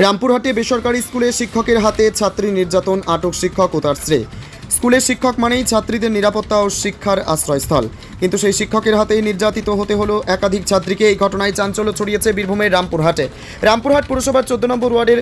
রামপুরহাটে বেসরকারি স্কুলে শিক্ষকের হাতে ছাত্রী নির্যাতন, আটক শিক্ষক ও তার স্ত্রী। স্কুলের শিক্ষক মানেই ছাত্রীদের নিরাপত্তা ও শিক্ষার আশ্রয়স্থল, কিন্তু সেই শিক্ষকের হাতেই নির্যাতিত হতে হলো একাধিক ছাত্রীকে। এই ঘটনায় চাঞ্চল্য ছড়িয়েছে বীরভূমের রামপুরহাটে। রামপুরহাট পুরসভার 14 নম্বর ওয়ার্ডের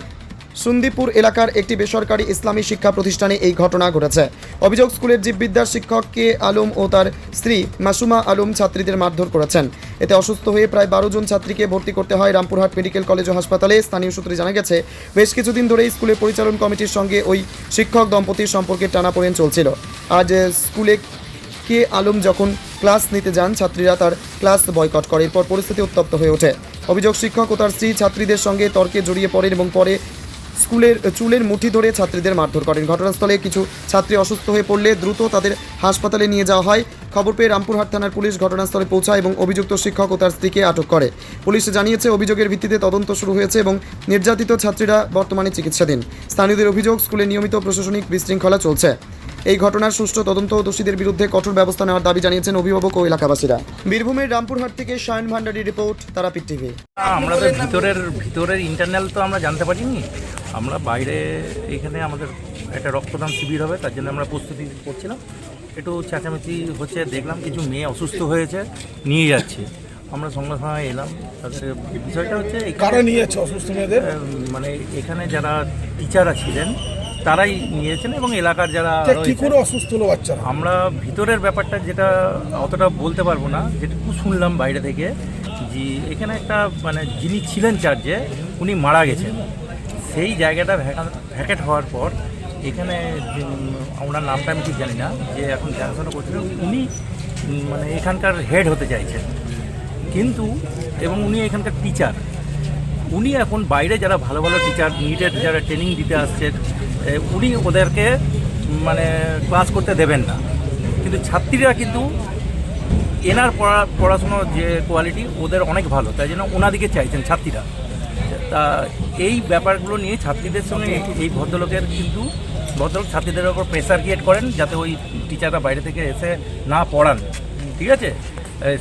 সুন্দীপুর এলাকার একটি বেসরকারি ইসলামী শিক্ষা প্রতিষ্ঠানে এই ঘটনা ঘটেছে। অভিযোগ, স্কুলের জীববিদ্যার শিক্ষক কে আলম ও তার স্ত্রী মাসুমা আলম ছাত্রীদের মারধর করেছেন। এতে অসুস্থ হয়ে প্রায় 12 জন ছাত্রীকে ভর্তি করতে হয় রামপুরহাট মেডিকেল কলেজ ও হাসপাতালে। স্থানীয় সূত্রে জানা গেছে, বেশ কিছুদিন ধরেই স্কুলের পরিচালন কমিটির সঙ্গে ওই শিক্ষক দম্পতির সম্পর্কে টানাপোড়েন চলছিল। আজ স্কুলে কে আলম যখন ক্লাস নিতে যান, ছাত্রীরা তার ক্লাস বয়কট করে। এরপর পরিস্থিতি উত্তপ্ত হয়ে ওঠে। অভিযোগ, শিক্ষক ও তার স্ত্রী ছাত্রীদের সঙ্গে তর্কে জড়িয়ে পড়েন এবং পরে স্কুলের চুলের মুঠি ধরে ছাত্রীদের মারধর করেন। ঘটনাস্থলে কিছু ছাত্রী অসুস্থ হয়ে পড়লে দ্রুত তাদের হাসপাতালে নিয়ে যাওয়া হয়। খবর পেয়ে রামপুরহাট থানার পুলিশ ঘটনাস্থলে পৌঁছায় এবং অভিযুক্ত শিক্ষক ও তার স্ত্রীকে আটক করে। পুলিশ জানিয়েছে, অভিযোগের ভিত্তিতে তদন্ত শুরু হয়েছে এবং নির্যাতিত ছাত্রীরা বর্তমানে চিকিৎসাধীন। স্থানীয়দের অভিযোগ, স্কুলে নিয়মিত প্রশাসনিক বিশৃঙ্খলা চলছে। এই ঘটনার সুষ্ঠু তদন্ত ও দোষীদের বিরুদ্ধে কঠোর ব্যবস্থা নেওয়ার দাবি জানিয়েছেন অভিভাবক ও এলাকাবাসীরা। বীরভূমের রামপুরহাট থেকে সায়ন ভান্ডারী রিপোর্ট, তারাপীঠ টিভি। আমরা তো ভিতরের ইন্টারনাল তো আমরা জানতে পারিনি। আমরা বাইরে এখানে আমাদের একটা রক্তদান শিবির হবে, তার জন্য আমরা প্রস্তুতি করছিলাম। একটু চেঁচামেচি হচ্ছে, দেখলাম কিছু মেয়ে অসুস্থ হয়েছে, নিয়ে যাচ্ছে। আমরা সঙ্গে সঙ্গে এলাম। তাদের বিষয়টা হচ্ছে কারা নিয়েছে অসুস্থ মেয়েদের? মানে এখানে যারা টিচাররা ছিলেন তারাই নিয়েছেন এবং এলাকার যারা কি করে অসুস্থ হলো বাচ্চারা? আমরা ভিতরের ব্যাপারটা যেটা অতটা বলতে পারবো না, যেটুকু শুনলাম বাইরে থেকে, যে এখানে একটা মানে যিনি ছিলেন চার্জে উনি মারা গেছেন। সেই জায়গাটা ভ্যাকেট হওয়ার পর এখানে ওনার নামটা আমি ঠিক জানি না, যে এখন জানাশোনা করছিলেন, উনি মানে এখানকার হেড হতে চাইছেন কিন্তু, এবং উনি এখানকার টিচার। উনি এখন বাইরে যারা ভালো ভালো টিচার, নিটের যারা ট্রেনিং দিতে আসছেন, উনি ওদেরকে মানে ক্লাস করতে দেবেন না। কিন্তু ছাত্রীরা কিন্তু এনার পড়াশোনার যে কোয়ালিটি ওদের অনেক ভালো, তাই জন্য ওনাদিকে চাইছেন ছাত্রীরা। তা এই ব্যাপারগুলো নিয়ে ছাত্রীদের সঙ্গে এই ভদ্রলোকের কিন্তু ভদ্রলোক ছাত্রীদের ওপর প্রেসার ক্রিয়েট করেন যাতে ওই টিচাররা বাইরে থেকে এসে না পড়ান। ঠিক আছে,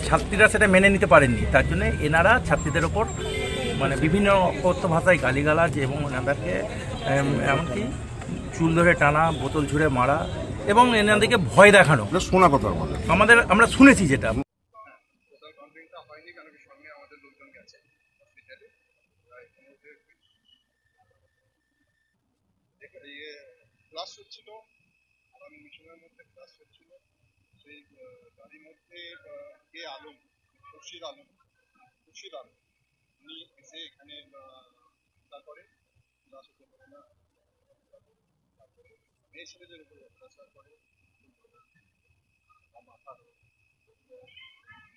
ছাত্রীরা সেটা মেনে নিতে পারেননি, তার জন্য এনারা ছাত্রীদের ওপর মানে বিভিন্ন অকথ্য ভাষায় গালিগালাজ এবং এনাদেরকে এমনকি চুল ধরে টানা, বোতল ছুঁড়ে মারা এবং এনাদেরকে ভয় দেখানো। শোনা কথা আমরা শুনেছি যেটা। ক্লাস হচ্ছিল, আগামী মিশনের মধ্যে ক্লাস হচ্ছিল। সেই তারই মধ্যে কে আলম, খুরশিদ আলম উনি এসে এখানে তারপরে ক্লাস হতে পারে না, তারপরে মেয়ে ছেলেদের উপর অত্যাচার করে মাথা।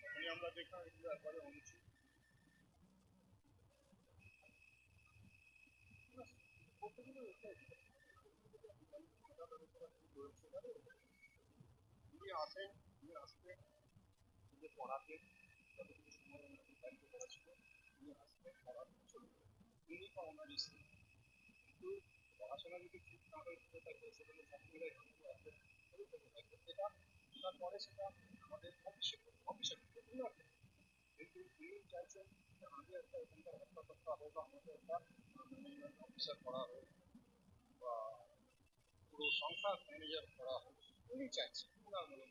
তখনই আমরা দেখলাম এগুলো একবারে অনুচিত। উনি আসতেন পড়াতে, যতটুকু সময় ওনাকে দায়িত্ব করা ছিল উনি আসতেন, পড়াতে চলতেন, উনি বা ওনার স্ত্রী। কিন্তু পড়াশোনা যদি ঠিক না হয়ে থাকে সেখানে ছাত্রীরা এটা তারপরে সেটা আমাদের অফিসে কিন্তু উনি চাইছেন যে আমি একটা এখানকার হত্যাকর্তা হোক, আমাদের একটা অফিসার করা হোক বা পুরো সংসার ম্যানেজার করা হোক, উনি চাইছেন। ওনার মনে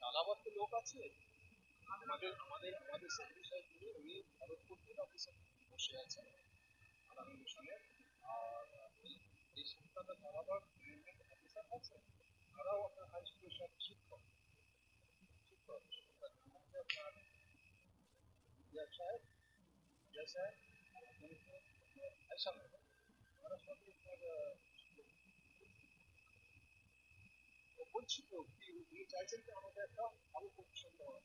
চালাবার তো লোক আছে আমাদের আমাদের আমাদের সেই বিষয়গুলি। উনি ভারতপুরের অফিসে বসে আছেন আগামী মিশনের, আর এই সংস্থাটা চালাবার অফিসার আছে, তারাও আপনার হাই স্কুলের সব শিক্ষক বলছি তো উনি চাইছেন যে আমাদের একটা ভালো পজিশন দেওয়া,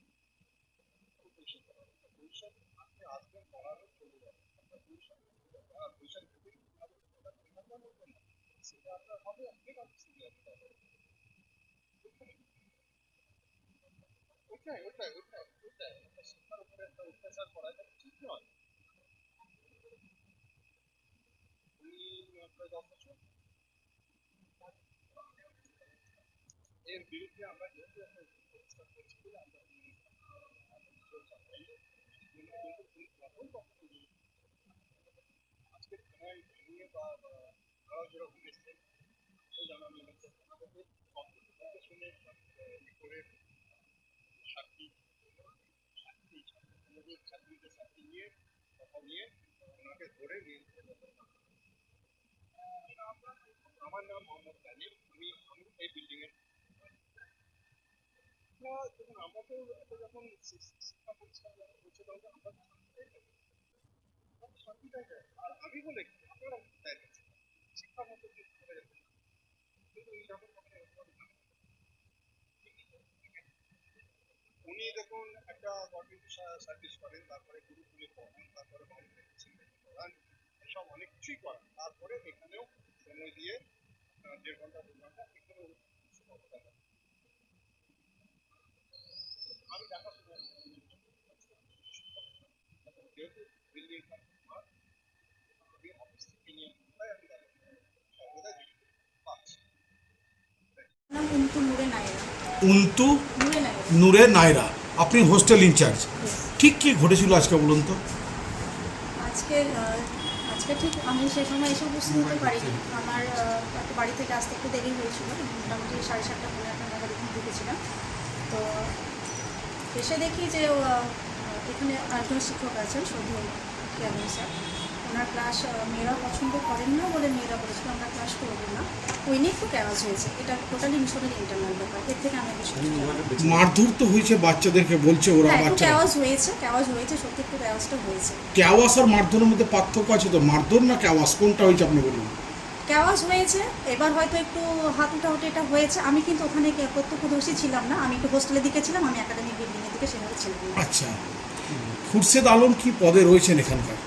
পজিশন আপনি আসবেন, পড়ানো চলে যাবে, আপনার পজিশন সেটা আপনার হবে, আপনি একটা শিক্ষার উপরে একটা অত্যাচার করা এটা ঠিক নয়। উনি প্রায় 10 বছর এর বিরুদ্ধে আমরা যেহেতু একটা প্রতিষ্ঠা করছি বলে আমরা আজকে থানায় ভেঙে বা তারা যেরকম এসছে সে জানানো হয়েছে আমাদের শুনে করে সাক্ষী আমাদের ছাত্রীদের সাক্ষী নিয়ে কথা নিয়ে ওনাকে ধরে নিয়ে আমার নাম মোহাম্মদ তালিম, আমি এই বিল্ডিং এর যখন আমরা তো যখন শিক্ষা প্রতিষ্ঠান হচ্ছে তখন আমরা শান্তিটাই চাই। আর আমি বলে কি আপনারা চাই শিক্ষার মতো কিন্তু যখন উনি যখন একটা গভর্নমেন্ট সার্ভিস করেন, তারপরে গুরুকুলে পড়ান, তারপরে পড়ান, এসব অনেক কিছুই করেন, তারপরে এখানেও সময় দিয়ে 1.5 ঘন্টা 2 ঘন্টা এখানেও আমি দেখাশোনা যেহেতু বিল্ডিং আমি অফিস থেকে নিয়ে আমি সর্বদা পাচ্ছি। নাম উন্তু নূরে নায়রা। উন্তু নূরে নায়রা। নূরে নায়রা, আপনি হোস্টেল ইনচার্জ। ঠিক কি ঘটেছিল আজকে বলুন তো? আজকে ঠিক আমি সে সময় এসে উপস্থিত হতে পারিনি। আমার একটা বাড়ি থেকে আসতে একটু দেরি হয়েছিল, মোটামুটি 7:30 পৌনে 8 নাগাদ এখানে ঢুকেছিলাম। তো এসে দেখি যে এখানে একজন শিক্ষক আছেন শ্রদ্ধেয় কেমন স্যার, ওনার ক্লাস মেয়েরা পছন্দ করেন না বলে মেয়েরা বলেছিল আমরা ক্লাস করবো না, ওই নিয়ে একটু ক্যাওয়াজ হয়েছে। এটা টোটালি মিশনের ইন্টারনাল ব্যাপার, এর থেকে আমি মারধর তো হয়েছে বাচ্চাদেরকে, বলছে ওরা একটু বাচ্চা ক্যাওয়াজ হয়েছে, সত্যি একটু ক্যাওয়াজটা হয়েছে। ক্যাওয়াস আর মারধরের মধ্যে পার্থক্য আছে তো? মারধর না ক্যাওয়াস কোনটা হয়েছে আপনি বলুন? ক্যাওয়াজ হয়েছে, এবার হয়তো একটু হাত উঠাউটি এটা হয়েছে। আমি কিন্তু ওখানে প্রত্যক্ষদর্শী ছিলাম না, আমি একটু হোস্টেলের দিকে ছিলাম, আমি একাডেমিক বিল্ডিংয়ের দিকে সেভাবে ছিলাম না। আচ্ছা, খুরশেদ আলম কি পদে রয়েছেন এখানকার?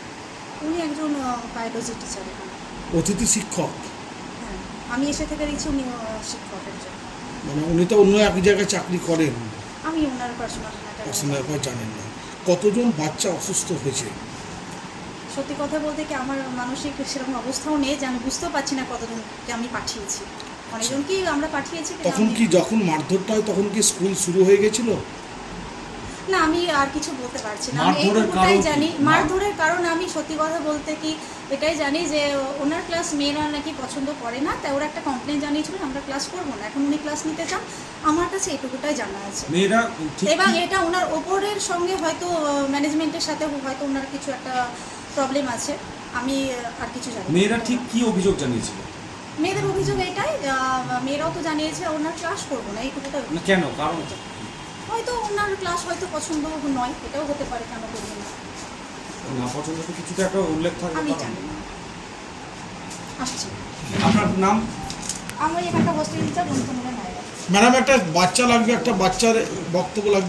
উনি একজন বায়োলজি টিচার এখানে। অতিথি শিক্ষক? হ্যাঁ, আমি এসে থেকে দেখছি উনি শিক্ষক একজন। মানে উনি তো অন্য এক জায়গায় চাকরি করেন, আমি ওনার পার্সোনাল ব্যাপার জানেন না। কতজন বাচ্চা অসুস্থ হয়েছে? সত্যি কথা বলতে কি আমার মানসিক সেরকম অবস্থাও নেই যে আমি বুঝতেও পারছি না কতজনকে আমি পাঠিয়েছি। অনেকজনকেই আমরা পাঠিয়েছি। তখন কি যখন মারধরটা হয় তখন কি স্কুল শুরু হয়ে গেছিল? না, আমি আর কিছু বলতে পারছি না। আমি এইটুকুটাই জানি মারধরের কারণ। আমি সত্যি কথা বলতে কি এটাই জানি যে ওনার ক্লাস মেয়েরা নাকি পছন্দ করে না, তাই ওরা একটা কমপ্লেন জানিয়েছিল আমরা ক্লাস করবো না, এখন উনি ক্লাস নিতে চান। আমার কাছে এটুকুটাই জানা আছে। এবং এটা ওনার ওপরের সঙ্গে হয়তো ম্যানেজমেন্টের সাথে হয়তো ওনার কিছু একটা প্রবলেম আছে, আমি আর কিছু জানি না। মেয়েরা ঠিক কি অভিযোগ জানিয়েছিল? মেয়েদের অভিযোগ এটাই, মেয়েরাও তো জানিয়েছে ওনার ক্লাস করবো না, এইটুকুটাই। কেন? কারণ হয়তো ওনার ক্লাস হয়তো পছন্দ নয়, এটাও হতে পারে, কেন করবো না। না পছন্দ তো কিছুটা একটা উল্লেখ থাকবে। আমি জানি না। আসছি। আপনার নাম? আমি এখানটা হোস্টেল টিচার বন্ধু নায়রা। ম্যাডাম, একটা বাচ্চা লাগবে, একটা বাচ্চার বক্তব্য লাগবে।